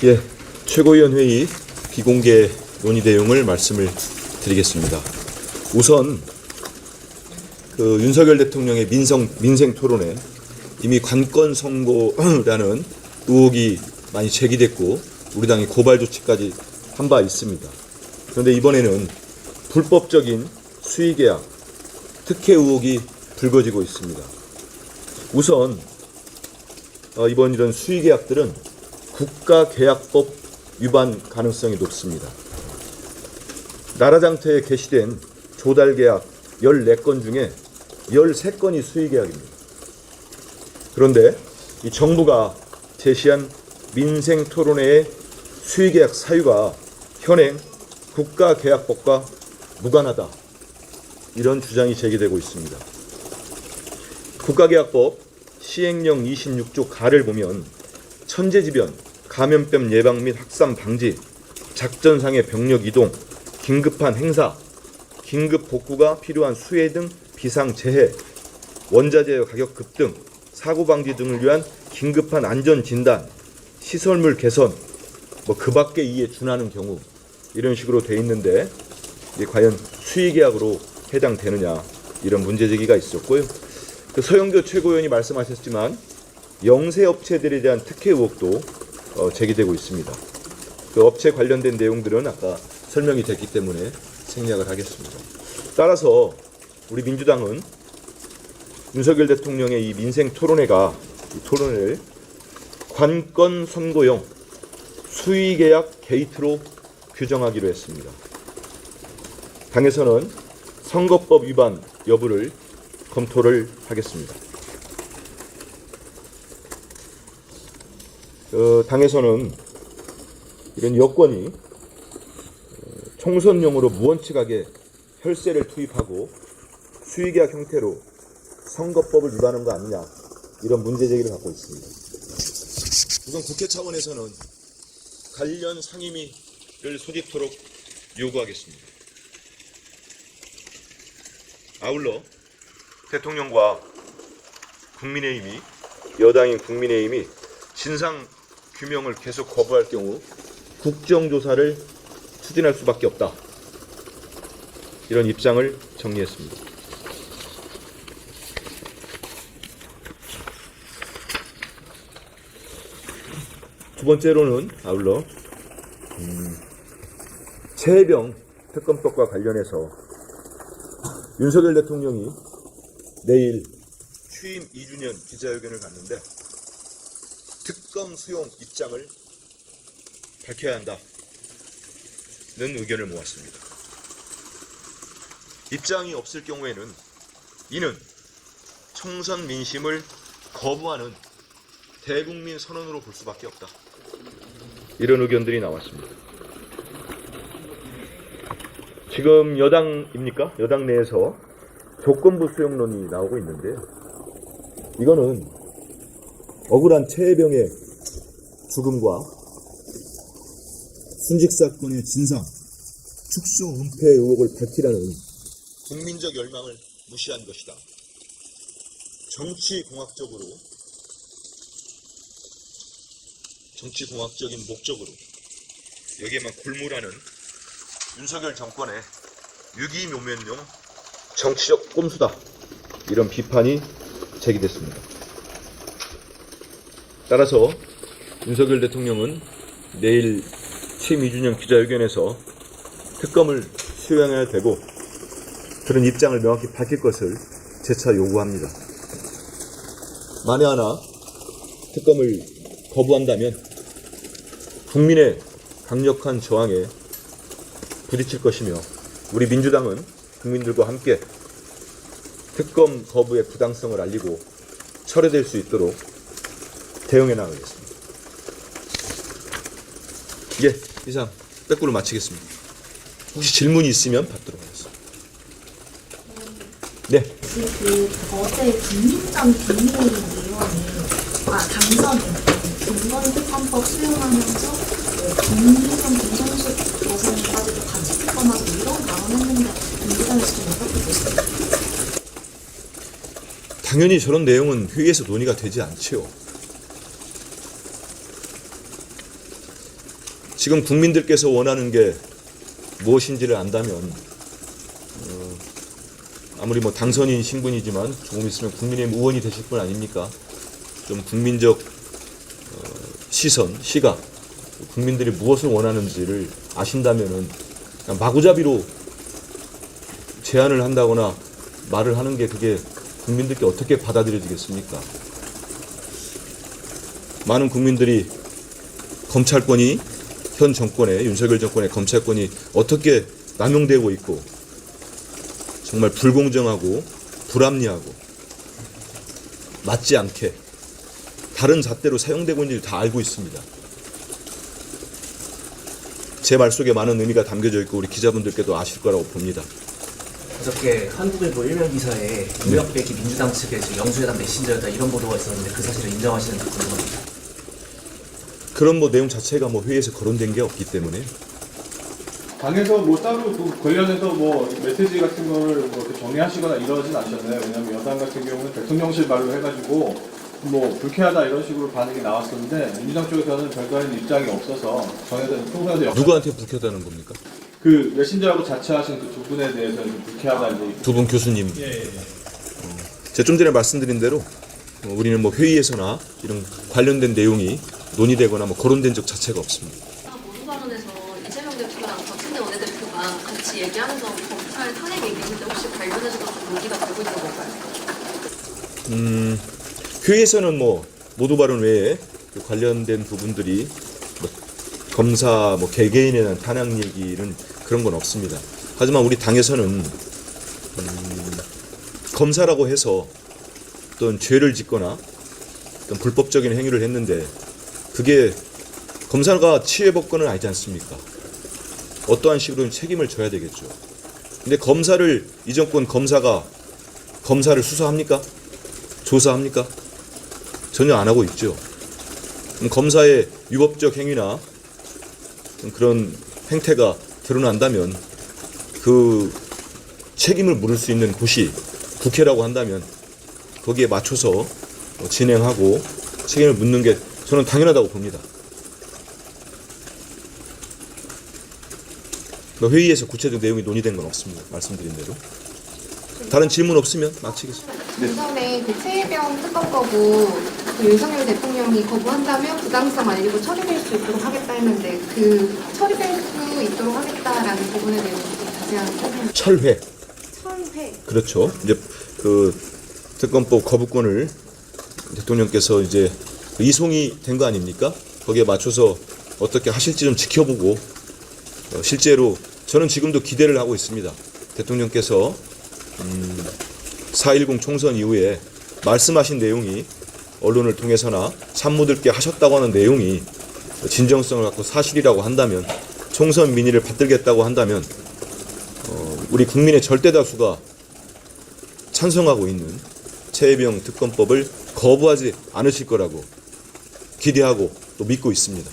예, 최고위원 회의 비공개 논의 내용을 말씀을 드리겠습니다. 우선 윤석열 대통령의 민생 토론에 이미 관건 선고라는 의혹이 많이 제기됐고 우리 당이 고발 조치까지 한 바 있습니다. 그런데 이번에는 불법적인 수의계약, 특혜 의혹이 불거지고 있습니다. 우선 이번 이런 수의계약들은 국가계약법 위반 가능성이 높습니다. 나라장터에 게시된 조달계약 14건 중에 13건이 수의계약입니다. 그런데 이 정부가 제시한 민생토론회의 수의계약 사유가 현행 국가계약법과 무관하다, 이런 주장이 제기되고 있습니다. 국가계약법 시행령 26조 가를 보면 천재지변, 감염병 예방 및 확산 방지, 작전상의 병력 이동, 긴급한 행사, 긴급 복구가 필요한 수해 등 비상재해, 원자재 가격 급등, 사고 방지 등을 위한 긴급한 안전 진단, 시설물 개선, 그 밖에 이에 준하는 경우, 이런 식으로 돼 있는데 이게 과연 수의계약으로 해당되느냐, 이런 문제제기가 있었고요. 서영교 최고위원이 말씀하셨지만 영세업체들에 대한 특혜 의혹도 제기되고 있습니다. 그 업체 관련된 내용들은 아까 설명이 됐기 때문에 생략을 하겠습니다. 따라서 우리 민주당은 윤석열 대통령의 이 민생 토론회가, 이 토론회를 관건 선고용 수의계약 게이트로 규정하기로 했습니다. 당에서는 선거법 위반 여부를 검토를 하겠습니다. 당에서는 이런 여건이 총선용으로 무원칙하게 혈세를 투입하고 수의계약 형태로 선거법을 위반한 거 아니냐, 이런 문제제기를 갖고 있습니다. 우선 국회 차원에서는 관련 상임위를 소집토록 요구하겠습니다. 아울러 대통령과 국민의힘이, 여당인 국민의힘이 진상규명을 계속 거부할 경우 국정조사를 추진할 수밖에 없다, 이런 입장을 정리했습니다. 두 번째로는 아울러 최혜병 특검법과 관련해서 윤석열 대통령이 내일 취임 2주년 기자회견을 갖는데 특검 수용 입장을 밝혀야 한다는 의견을 모았습니다. 입장이 없을 경우에는 이는 총선 민심을 거부하는 대국민 선언으로 볼 수밖에 없다, 이런 의견들이 나왔습니다. 지금 여당입니까? 여당 내에서 조건부 수용론이 나오고 있는데요. 이거는 억울한 최혜병의 죽음과 순직사건의 진상, 축소 은폐 의혹을 밝히라는 국민적 열망을 무시한 것이다. 정치공학적인 목적으로 여기에만 골몰하는 윤석열 정권의 유기묘면용 정치적 꼼수다, 이런 비판이 제기됐습니다. 따라서 윤석열 대통령은 내일 취임 2주년 기자회견에서 특검을 수용해야 되고 그런 입장을 명확히 밝힐 것을 재차 요구합니다. 만에 하나 특검을 거부한다면 국민의 강력한 저항에 부딪힐 것이며 우리 민주당은 국민들과 함께 특검 거부의 부당성을 알리고 철회될 수 있도록 대응해 나가겠습니다. 예, 이상 빼꾸를 마치겠습니다. 혹시 질문이 있으면 받도록 하겠습니다. 네. 어제 김민정 국민의힘 의원이 당선특검법 수용하면서 김민정 김정숙 여사님까지도 같이 특검하고 이런 발언했는데 민주당에서 좀 어떻게 보십니까? 당연히 저런 내용은 회의에서 논의가 되지 않지요. 지금 국민들께서 원하는 게 무엇인지를 안다면 아무리 뭐 당선인 신분이지만 조금 있으면 국민의힘 의원이 되실 분 아닙니까? 좀 국민적 시선, 시각, 국민들이 무엇을 원하는지를 아신다면은 그냥 마구잡이로 제안을 한다거나 말을 하는 게 그게 국민들께 어떻게 받아들여지겠습니까? 많은 국민들이 검찰권이 현 정권의 윤석열 정권의 검찰권이 어떻게 남용되고 있고 정말 불공정하고 불합리하고 맞지 않게 다른 잣대로 사용되고 있는지 다 알고 있습니다. 제 말 속에 많은 의미가 담겨져 있고 우리 기자분들께도 아실 거라고 봅니다. 어저께 한국일보 일면 기사에 이명박이 민주당 측의 영수회담 메신저였다 이런 보도가 있었는데 그 사실을 인정하시는지 궁금합니다. 그런 뭐 내용 자체가 뭐 회의에서 거론된 게 없기 때문에 당에서 뭐 따로 그 관련해서 뭐 메시지 같은 거를 뭐 이렇게 정리하시거나 이러진 않으셨나요? 왜냐면 여당 같은 경우는 대통령실 말로 해가지고 뭐 불쾌하다 이런 식으로 반응이 나왔었는데 민주당 쪽에서는 별다른 입장이 없어서 총선에서 누구한테 불쾌하다는 겁니까? 그 메신저하고 자처하신 그 두 분에 대해서는 불쾌하다 이제 두 분 교수님. 제가 좀 전에 말씀드린 대로 우리는 뭐 회의에서나 이런 관련된 내용이 논의되거나 뭐 거론된 적 자체가 없습니다. 모두 발언에서 이재명 대표랑 박진대 원내대표가 같이 얘기하면서 검찰 탄핵 얘기했는데 혹시 관련해서도 좀 논의가 되고 있는 건가요? 회의에서는 뭐 모두 발언 외에 그 관련된 부분들이 뭐 검사 뭐 개개인에 대한 탄핵 얘기는 그런 건 없습니다. 하지만 우리 당에서는 검사라고 해서 어떤 죄를 짓거나 어떤 불법적인 행위를 했는데 그게 검사가 치해법권은 아니지 않습니까? 어떠한 식으로든 책임을 져야 되겠죠. 근데 검사를 이 정권 검사가 검사를 수사합니까? 조사합니까? 전혀 안 하고 있죠. 그럼 검사의 위법적 행위나 그런 행태가 드러난다면 그 책임을 물을 수 있는 곳이 국회라고 한다면 거기에 맞춰서 진행하고 책임을 묻는 게 저는 당연하다고 봅니다. 회의에서 구체적 내용이 논의된 건 없습니다. 말씀드린 대로. 다른 질문 없으면 마치겠습니다. 우선에 그 최혜병 특검 거부 그 윤석열 대통령이 거부한다면 부당성 알리고 처리될 수 있도록 하겠다 했는데 그 처리될 수 있도록 하겠다라는 부분에 대해서 좀 자세한 설명. 철회. 철회. 그렇죠. 이제 그 특검법 거부권을 대통령께서 이제 이송이 된 거 아닙니까? 거기에 맞춰서 어떻게 하실지 좀 지켜보고 실제로 저는 지금도 기대를 하고 있습니다. 대통령께서 4.10 총선 이후에 말씀하신 내용이 언론을 통해서나 산모들께 하셨다고 하는 내용이 진정성을 갖고 사실이라고 한다면 총선 민의를 받들겠다고 한다면 우리 국민의 절대 다수가 찬성하고 있는 최혜병 특검법을 거부하지 않으실 거라고 기대하고 또 믿고 있습니다.